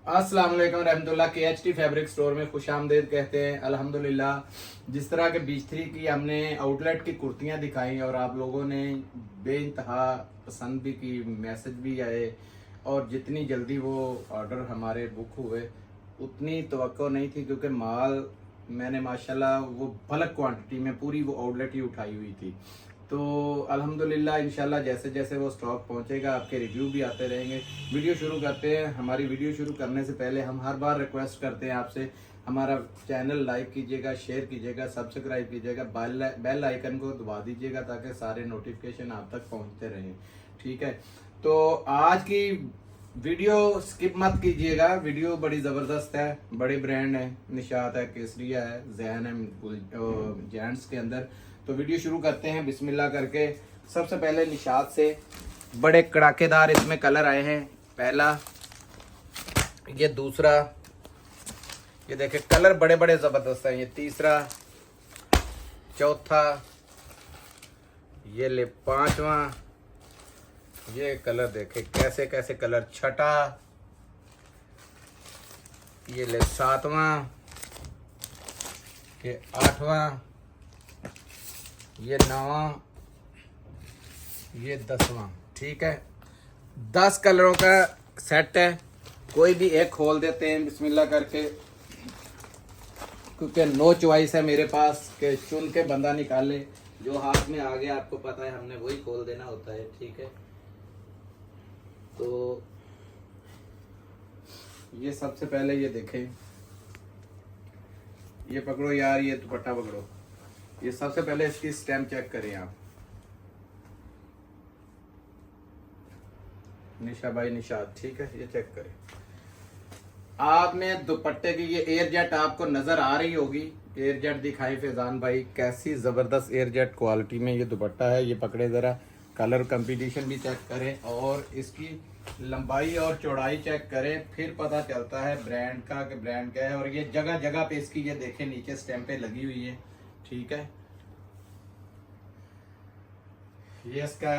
अस्सलाम वालेकुम रहमतुल्लाह। KHT फैब्रिक स्टोर में खुश आमदीद कहते हैं। अल्हम्दुलिल्लाह जिस तरह के बीच थ्री की हमने आउटलेट की कुर्तियां दिखाई और आप लोगों ने बेइंतहा पसंद भी की, मैसेज भी आए और जितनी जल्दी वो ऑर्डर हमारे बुक हुए उतनी तवक्को नहीं थी, क्योंकि माल मैंने माशाल्लाह वो बल्क क्वांटिटी में पूरी वो आउटलेट ही उठाई हुई थी। तो अल्हम्दुलिल्लाह इंशाल्लाह जैसे जैसे वो स्टॉक पहुंचेगा आपके रिव्यू भी आते रहेंगे। वीडियो शुरू करते हैं। हमारी वीडियो शुरू करने से पहले हम हर बार रिक्वेस्ट करते हैं आपसे, हमारा चैनल लाइक कीजिएगा, शेयर कीजिएगा, सब्सक्राइब कीजिएगा, बेल आइकन को दबा दीजिएगा ताकि सारे नोटिफिकेशन आप तक पहुंचते रहें। ठीक है, तो आज की वीडियो स्किप मत कीजिएगा। वीडियो बड़ी ज़बरदस्त है, बड़े ब्रांड है, निशात है, केसरिया है, जैन है जेंट्स के अंदर। तो वीडियो शुरू करते हैं बिस्मिल्लाह करके। सबसे पहले निशात से बड़े कड़ाकेदार इसमें कलर आए हैं। पहला, ये दूसरा, ये देखे कलर बड़े बड़े ज़बरदस्त हैं। ये तीसरा, चौथा, ये ले पांचवा, ये कलर देखे कैसे कैसे कलर, छठा, ये ले सातवां, ये आठवां, ये नौवां, ये 10वां। ठीक है, 10 कलरों का सेट है। कोई भी एक खोल देते हैं बिस्मिल्लाह करके, क्योंकि नो चॉइस है मेरे पास कि चुन के बंदा निकाले। जो हाथ में आ गया आपको पता है हमने वही खोल देना होता है। ठीक है, तो ये सबसे पहले ये देखें, ये पकड़ो यार, ये दुपट्टा पकड़ो। ये सबसे पहले इसकी स्टैम्प चेक करें आप। निशा भाई निशात, ठीक है, ये चेक करें। आपने दुपट्टे की ये एयर जेट आपको नजर आ रही होगी। एयर जेट दिखाई फैजान भाई, कैसी जबरदस्त एयर जेट क्वालिटी में ये दुपट्टा है। ये पकड़े जरा, कलर कंपटीशन भी चेक करें और इसकी लंबाई और चौड़ाई चेक करें, फिर पता चलता है ब्रांड का कि ब्रांड क्या है। और ये जगह जगह पे इसकी ये देखें नीचे स्टैंपें लगी हुई है। ठीक है, ये इसका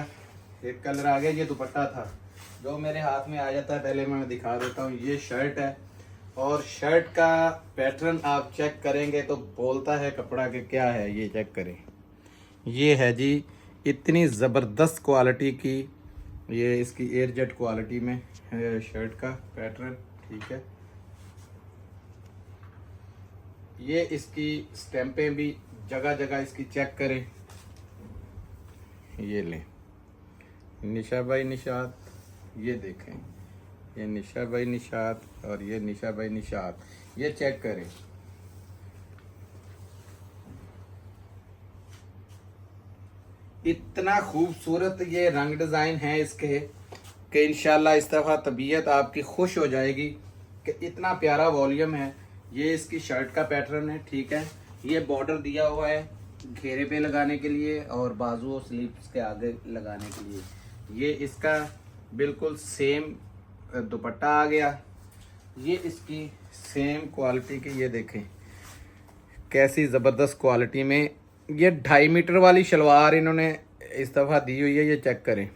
एक कलर आ गया। ये दुपट्टा था जो मेरे हाथ में आ जाता है, पहले मैं दिखा देता हूँ। ये शर्ट है और शर्ट का पैटर्न आप चेक करेंगे तो बोलता है कपड़ा के क्या है। ये चेक करें, ये है जी इतनी ज़बरदस्त क्वालिटी की, ये इसकी एयर जेट क्वालिटी में है शर्ट का पैटर्न। ठीक है, ये इसकी स्टैंपें भी जगह जगह इसकी चेक करें। ये लें निशा भाई निशात, ये देखें, ये निशा भाई निशात और ये निशा भाई निशात, ये चेक करें। इतना खूबसूरत ये रंग डिज़ाइन है इसके कि इंशाल्लाह इस दफ़ा तबीयत आपकी खुश हो जाएगी कि इतना प्यारा वॉल्यूम है। ये इसकी शर्ट का पैटर्न है। ठीक है, ये बॉर्डर दिया हुआ है घेरे पे लगाने के लिए और बाजू और स्लीव्स के आगे लगाने के लिए। ये इसका बिल्कुल सेम दुपट्टा आ गया। ये इसकी सेम क्वालिटी की, ये देखें कैसी ज़बरदस्त क्वालिटी में। ये 2.5 मीटर वाली शलवार इन्होंने इस दफ़ा दी हुई है। ये चेक करें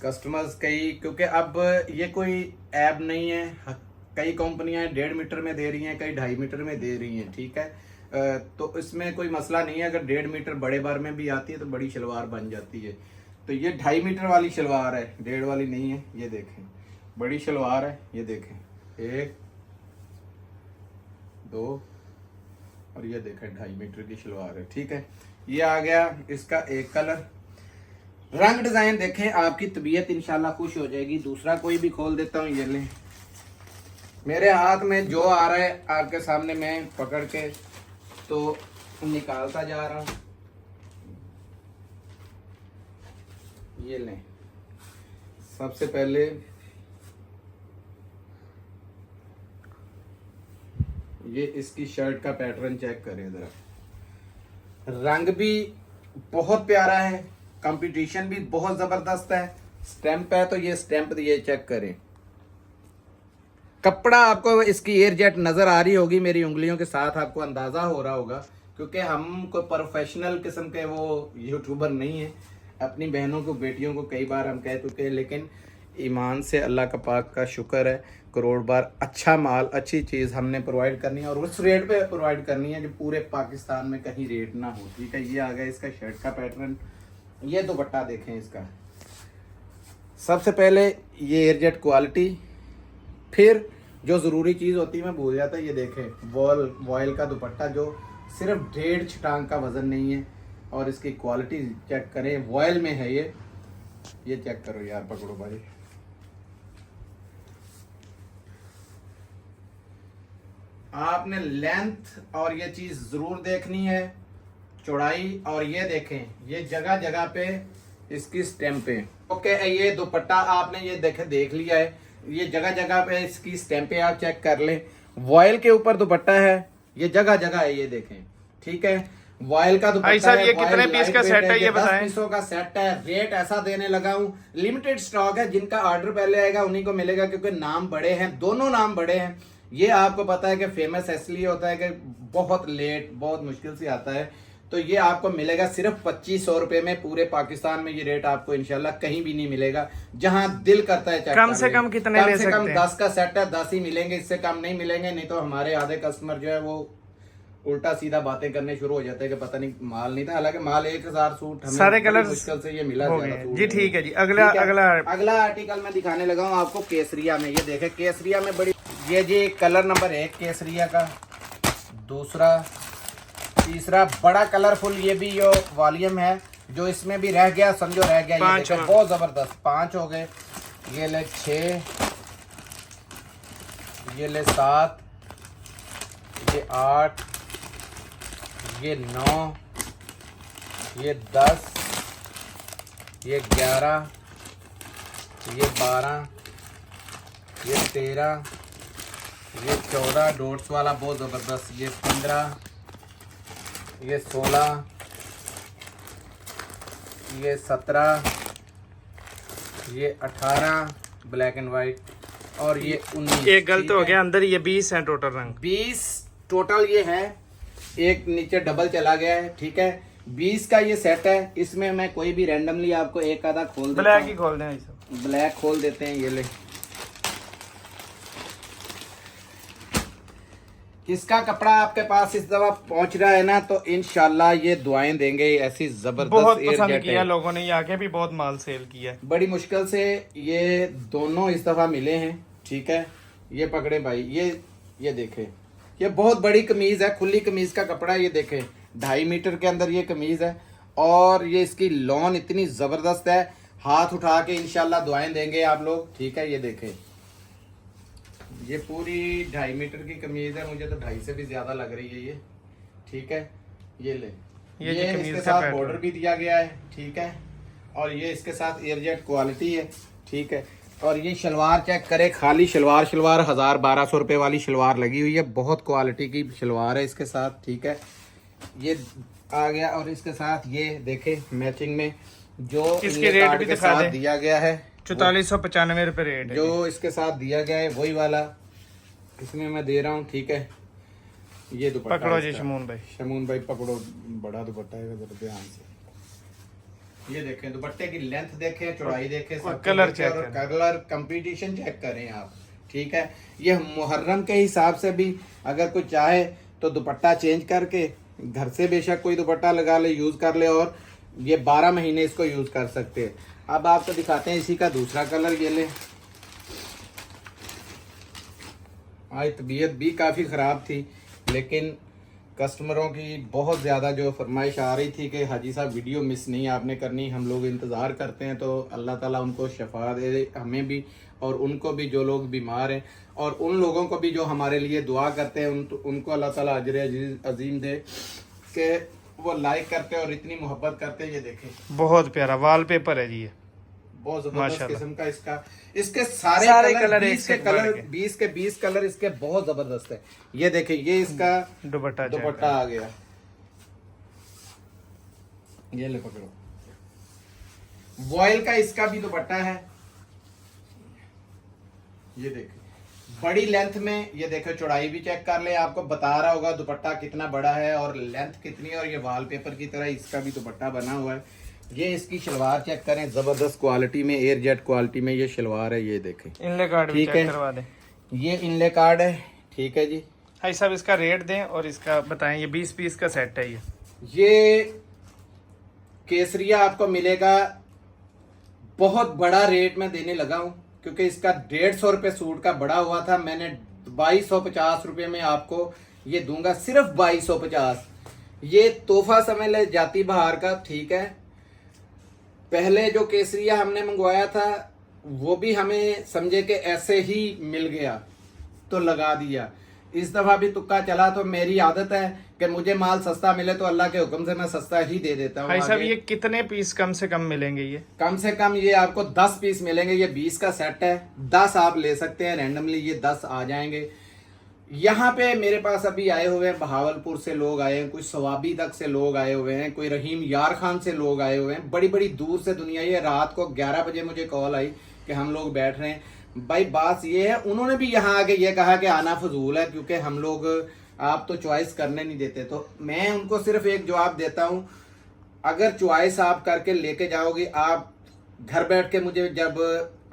कस्टमर्स कई, क्योंकि अब ये कोई ऐप नहीं है। कई कंपनियां 1.5 मीटर में दे रही हैं, कई 2.5 मीटर में दे रही हैं। ठीक है, तो इसमें कोई मसला नहीं है। अगर 1.5 मीटर बड़े बार में भी आती है तो बड़ी शलवार बन जाती है। तो ये 2.5 मीटर वाली शलवार है, 1.5 वाली नहीं है। ये देखें बड़ी शलवार है। ये देखें 1 2 और ये देखें 2.5 मीटर की शलवार है। ठीक है, ये आ गया इसका एक कलर। रंग डिजाइन देखें, आपकी तबीयत इंशाल्लाह खुश हो जाएगी। दूसरा कोई भी खोल देता हूँ। ये ले, मेरे हाथ में जो आ रहा है आपके सामने मैं पकड़ के तो निकालता जा रहा हूँ। ये लें, सबसे पहले ये इसकी शर्ट का पैटर्न चेक करें जरा। रंग भी बहुत प्यारा है, कंपटीशन भी बहुत जबरदस्त है। स्टैंप है तो ये स्टैंप ये चेक करें। कपड़ा आपको इसकी एयर जेट नजर आ रही होगी, मेरी उंगलियों के साथ आपको अंदाजा हो रहा होगा, क्योंकि हम कोई प्रोफेशनल किस्म के वो यूट्यूबर नहीं है। अपनी बहनों को बेटियों को कई बार हम कह चुके हैं, लेकिन ईमान से अल्लाह का पाक का शुक्र है, करोड़ बार अच्छा माल अच्छी चीज़ हमने प्रोवाइड करनी है और उस रेट पे प्रोवाइड करनी है जो पूरे पाकिस्तान में कहीं रेट ना हो। ठीक है, ये आ गया इसका शर्ट का पैटर्न। ये दुपट्टा देखें इसका, सबसे पहले ये एयरजेट क्वालिटी, फिर जो ज़रूरी चीज़ होती है मैं भूल जाता, ये देखें वॉयल का दुपट्टा जो सिर्फ 1.5 छटांग का वज़न नहीं है, और इसकी क्वालिटी चेक करें, वॉयल में है ये चेक करो यार, पकड़ो भाई, आपने लेंथ और ये चीज़ ज़रूर देखनी है, चौड़ाई, और ये देखें ये जगह जगह पे इसकी स्टैंपें। ओके, ये दुपट्टा आपने ये देख लिया है, ये जगह जगह पे इसकी स्टैंपें आप चेक कर लें। वॉयल के ऊपर दुपट्टा है, ये जगह जगह है, ये देखें। ठीक है, वॉयल का दुपट्टा है। ये कितने पीस का सेट है ये बताएं? 10 पीसों का सेट है। रेट ऐसा देने लगा हूँ, लिमिटेड स्टॉक है, जिनका ऑर्डर पहले आएगा उन्हीं को मिलेगा, क्योंकि नाम बड़े हैं, दोनों नाम बड़े हैं। ये आपको पता है कि फेमस इसलिए होता है कि बहुत लेट, बहुत मुश्किल से आता है, तो ये आपको मिलेगा सिर्फ 2500 रुपए में। पूरे पाकिस्तान में ये रेट आपको इंशाल्लाह कहीं भी नहीं मिलेगा। जहां दिल करता है कम से कम कितने ले सकते हैं? 10 का सेट है, 10 ही मिलेंगे, इससे कम नहीं मिलेंगे। नहीं तो हमारे आधे कस्टमर जो है वो उल्टा सीधा बातें करने शुरू हो जाते हैं कि पता नहीं माल नहीं था, हालांकि माल 1000 सूट हमें सारे कलर मुश्किल से ये मिला जी। ठीक है जी, अगला आर्टिकल मैं दिखाने लगा हूँ आपको केसरिया में। ये देखे केसरिया में बड़ी, ये जी कलर नंबर 1 केसरिया का, दूसरा, तीसरा बड़ा कलरफुल, ये भी जो वॉल्यूम है जो इसमें भी रह गया, समझो रह गया, ये देखो बहुत जबरदस्त। 5 हो गए, ये ले 6, ये ले 7, ये 8, ये 9, ये 10, ये 11, ये 12, ये 13, ये 14 डॉट्स वाला बहुत जबरदस्त, ये 15, ये 16, ये 17, ये 18 ब्लैक एंड वाइट, और ये 19। एक गलत हो गया अंदर, ये 20 है टोटल रंग, 20 टोटल ये है, एक नीचे डबल चला गया है। ठीक है, 20 का ये सेट है। इसमें मैं कोई भी रैंडमली आपको एक आधा खोल देता हूं। ब्लैक ही खोल दें, ब्लैक खोल देते हैं, ये ले। इसका कपड़ा आपके पास इस दफा पहुंच रहा है ना, तो इंशाल्लाह ये दुआएं देंगे, ऐसी जबरदस्त बहुत पसंद किया लोगों ने, ये आके भी बहुत माल सेल किया है। बड़ी मुश्किल से ये दोनों इस दफा मिले हैं। ठीक है, ये पकड़े भाई, ये देखे, ये बहुत बड़ी कमीज है, खुली कमीज का कपड़ा है, ये देखे 2.5 मीटर के अंदर ये कमीज है, और ये इसकी लॉन इतनी जबरदस्त है, हाथ उठा के इंशाल्लाह दुआएं देंगे आप लोग। ठीक है, ये देखे, ये पूरी 2.5 मीटर की कमीज है, मुझे तो 2.5 से भी ज्यादा लग रही है ये। ठीक है, ये ले, ये इसके साथ बॉर्डर भी दिया गया है। ठीक है, और ये इसके साथ एयरजेट क्वालिटी है। ठीक है, और ये शलवार चेक करे, खाली शलवार 1000-1200 रुपए वाली शलवार लगी हुई है, बहुत क्वालिटी की शलवार है इसके साथ। ठीक है, ये आ गया, और इसके साथ ये देखे मैचिंग में जो इसके रेट भी दिखा दे, दिया गया है 4495 रुपए रेट है जो इसके साथ दिया गया है, वही वाला इसमें मैं दे रहा हूँ। ठीक है, ये दुपट्टा पकड़ो जी शमून भाई पकड़ो, बड़ा दुपट्टा है, ध्यान से ये देखें, दुपट्टे की लेंथ देखें, चौड़ाई देखें, कलर चेक करें, कलर कंपटीशन चेक करें आप। ठीक है, ये मुहर्रम के हिसाब से भी अगर कोई चाहे तो दुपट्टा चेंज करके घर से बेशक कोई दुपट्टा लगा ले, यूज कर ले, और ये 12 महीने इसको यूज कर सकते हैं। अब आपको दिखाते हैं इसी का दूसरा कलर, ये ले। आज तबीयत भी काफ़ी ख़राब थी, लेकिन कस्टमरों की बहुत ज़्यादा जो फरमाइश आ रही थी कि हाजी साहब वीडियो मिस नहीं आपने करनी, हम लोग इंतज़ार करते हैं, तो अल्लाह ताला उनको शफा दे, हमें भी और उनको भी, जो लोग बीमार हैं, और उन लोगों को भी जो हमारे लिए दुआ करते हैं, उनको अल्लाह ताला अजर अजीम दे कि वो लाइक करते हैं और इतनी मोहब्बत करते हैं। ये देखें, बहुत प्यारा वॉलपेपर है जी, ये बहुत जबरदस्त किस्म का इसके सारे कलर 20 के 20 कलर इसके बहुत जबरदस्त है। ये देखें, ये इसका दुपट्टा आ गया, ये ले पकड़ो, वॉयल का इसका भी दुपट्टा है। ये देखें, बड़ी लेंथ में, ये देखो चौड़ाई भी चेक कर ले, आपको बता रहा होगा दुपट्टा कितना बड़ा है और लेंथ कितनी है, और ये वॉलपेपर की तरह इसका भी दुपट्टा बना हुआ है। ये इसकी शलवार चेक करें, जबरदस्त क्वालिटी में, एयर जेट क्वालिटी में ये शलवार है, ये देखें। इनले कार्ड भी ठीक है, चेक करवा दें। ये इनले कार्ड है, ठीक है जी। भाई साहब इसका रेट दें और इसका बताएं। ये 20 पीस का सेट है ये केसरिया आपको मिलेगा, बहुत बड़ा रेट में देने लगा हूं क्योंकि इसका 150 रुपये सूट का बड़ा हुआ था, मैंने 2250 रुपये में आपको ये दूंगा, सिर्फ 2250। ये तोहफा समझ ले जाती बहार का, ठीक है। पहले जो केसरिया हमने मंगवाया था वो भी हमें समझे कि ऐसे ही मिल गया तो लगा दिया। इस दफा भी तुक्का चला, तो मेरी आदत है कि मुझे माल सस्ता मिले तो अल्लाह के हुक्म से मैं सस्ता ही दे देता हूँ। भाई साहब ये कितने पीस कम से कम मिलेंगे? ये कम से कम ये आपको 10 पीस मिलेंगे। ये 20 का सेट है, 10 आप ले सकते हैं रैंडमली, ये 10 आ जाएंगे। यहाँ पे मेरे पास अभी आए हुए हैं, बहावलपुर से लोग आए हैं, कुछ सवाबी तक से लोग आए हुए हैं, कोई रहीम यार खान से लोग आए हुए हैं, बड़ी बड़ी दूर से दुनिया। ये रात को 11 बजे मुझे कॉल आई कि हम लोग बैठ रहे हैं। भाई बात ये है, उन्होंने भी यहाँ आके ये कहा कि आना फजूल है क्योंकि हम लोग आप तो चॉइस करने नहीं देते। तो मैं उनको सिर्फ एक जवाब देता हूँ, अगर चॉइस आप करके लेके जाओगी, आप घर बैठ के मुझे जब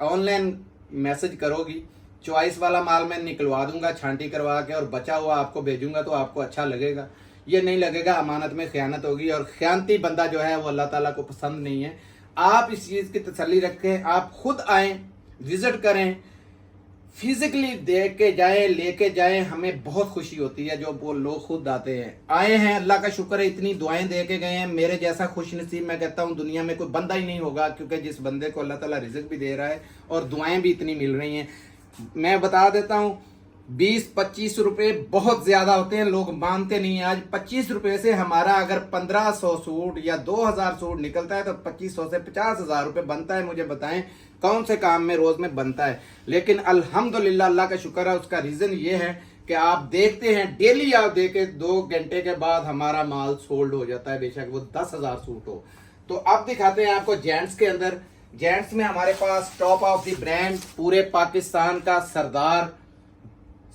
ऑनलाइन मैसेज करोगी, चॉइस वाला माल मैं निकलवा दूंगा छांटी करवा के और बचा हुआ आपको भेजूंगा, तो आपको अच्छा लगेगा। ये नहीं लगेगा, अमानत में खयानत होगी, और खयानती बंदा जो है वो अल्लाह ताला को पसंद नहीं है। आप इस चीज़ की तसल्ली रखें, आप खुद आएँ, विजिट करें, फिजिकली देख के जाएं, लेके जाएं, हमें बहुत खुशी होती है जो वो लोग खुद आते हैं। आए हैं, अल्लाह का शुक्र है, इतनी दुआएं दे के गए हैं। मेरे जैसा खुश नसीब मैं कहता हूँ दुनिया में कोई बंदा ही नहीं होगा, क्योंकि जिस बंदे को अल्लाह ताला रिज़्क भी दे रहा है और दुआएं भी इतनी मिल रही हैं। मैं बता देता हूँ, 20-25 रुपए बहुत ज्यादा होते हैं, लोग मानते नहीं है। आज 25 रुपए से हमारा अगर 1500 सूट या 2000 सूट निकलता है तो 2500 से 50,000 रुपए बनता है। मुझे बताएं कौन से काम में रोज में बनता है। लेकिन अल्हम्दुलिल्लाह, अल्लाह का शुक्र है, उसका रीजन ये है कि आप देखते हैं डेली, आप देखे 2 घंटे के बाद हमारा माल सोल्ड हो जाता है, बेशक वो 10,000 सूट हो। तो अब दिखाते हैं आपको जेंट्स के अंदर। जेंट्स में हमारे पास टॉप ऑफ द ब्रांड, पूरे पाकिस्तान का सरदार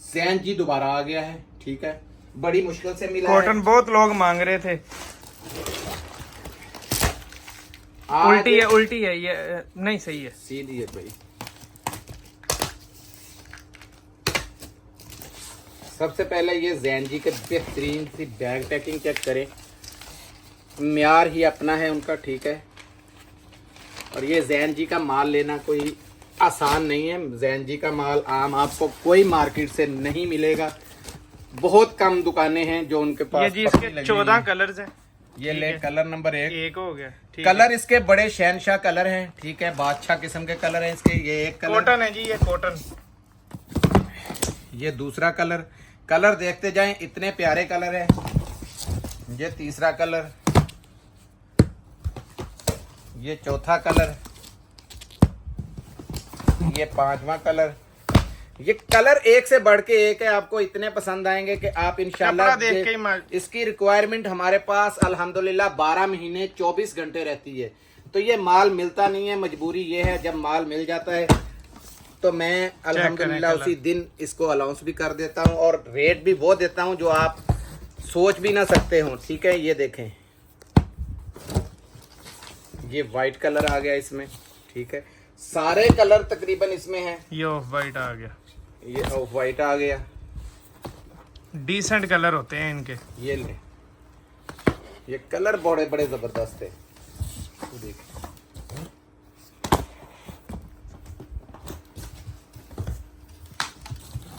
जैन जी दोबारा आ गया है, ठीक है। बड़ी मुश्किल से मिला कॉटन है, बहुत लोग मांग रहे थे। उल्टी है ये नहीं, सही है, सीधी है भाई। सबसे पहले ये जैन जी के बेहतरीन सी बैग पैकिंग चेक करें, म्यार ही अपना है उनका, ठीक है। और ये जैन जी का माल लेना कोई आसान नहीं है। जैन जी का माल आम आपको कोई मार्केट से नहीं मिलेगा, बहुत कम दुकानें हैं जो उनके पास। ये जी इसके 14 कलर्स हैं। ये ले कलर नंबर 1 हो गया, ठीक कलर है। इसके बड़े शहनशाह कलर हैं, ठीक है, बादशाह किस्म के कलर हैं इसके। ये एक कलर कॉटन है जी, ये कॉटन। ये दूसरा कलर, कलर देखते जाएं, इतने प्यारे कलर है। ये तीसरा कलर, ये चौथा कलर, ये 5वां कलर। ये कलर एक से बढ़ के एक है, आपको इतने पसंद आएंगे कि आप इंशाल्लाह देख के ही इसकी रिक्वायरमेंट हमारे पास अल्हम्दुलिल्लाह 12 महीने 24 घंटे रहती है। तो ये माल मिलता नहीं है, मजबूरी ये है, जब माल मिल जाता है तो मैं अल्हम्दुलिल्लाह उसी दिन इसको अलाउंस भी कर देता हूँ और रेट भी वो देता हूँ जो आप सोच भी ना सकते हो, ठीक है। ये देखें, ये वाइट कलर आ गया इसमें, ठीक है। सारे कलर तकरीबन इसमें हैं। ये ऑफ वाइट आ गया, ये ऑफ वाइट आ गया, डिसेंट कलर होते हैं इनके। ये ले, ये कलर बड़े बड़े जबरदस्त है, देख।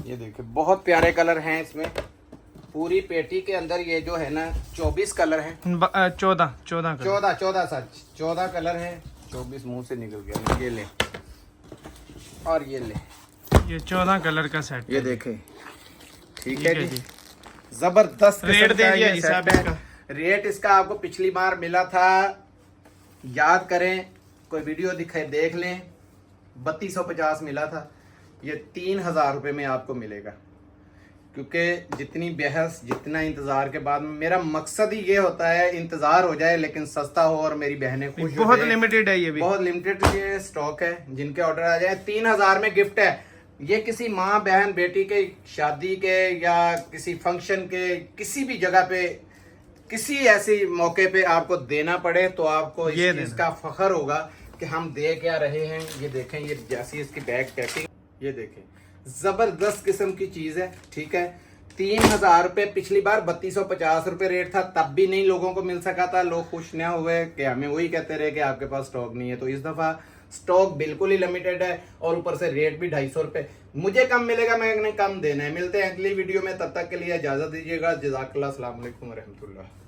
ये देखिए बहुत प्यारे कलर हैं इसमें। पूरी पेटी के अंदर ये जो है ना 24 कलर हैं। 14 कलर हैं। 24 मुंह से निकल गया। ये ले और ये ले, ये 14 कलर का सेट। ये देखें, ठीक है जी, जबरदस्त। रेट दे दिया हिसाब इसका। रेट इसका आपको पिछली बार मिला था, याद करें, कोई वीडियो दिखे देख लें, 3250 मिला था। ये 3000 रुपये में आपको मिलेगा, क्योंकि जितनी बहस, जितना इंतजार के बाद, मेरा मकसद ही ये होता है इंतजार हो जाए लेकिन सस्ता हो और मेरी बहनें खुश हो। बहुत लिमिटेड है, ये भी बहुत लिमिटेड ये स्टॉक है। जिनके ऑर्डर आ जाए 3000 में गिफ्ट है। ये किसी माँ बहन बेटी के शादी के या किसी फंक्शन के, किसी भी जगह पे किसी ऐसी मौके पे आपको देना पड़े तो आपको इस ये चीज का फख्र होगा कि हम दे क्या रहे हैं। ये देखें, ये जैसी इसकी बैग पैकिंग, ये देखें जबरदस्त किस्म की चीज है। ठीक है, 3000 रुपये पिछली बार 3250 रुपये रेट था, तब भी नहीं लोगों को मिल सका था। लोग खुश न हुए कि हमें वही कहते रहे कि आपके पास स्टॉक नहीं है। तो इस दफा स्टॉक बिल्कुल ही लिमिटेड है और ऊपर से रेट भी 250 रुपये। मुझे कम मिलेगा, मैंने कम देना है। मिलते हैं अगली वीडियो में, तब तक के लिए इजाजत दीजिएगा। जज़ाकल्लाह, अस्सलाम वालेकुम रहमतुल्लाह।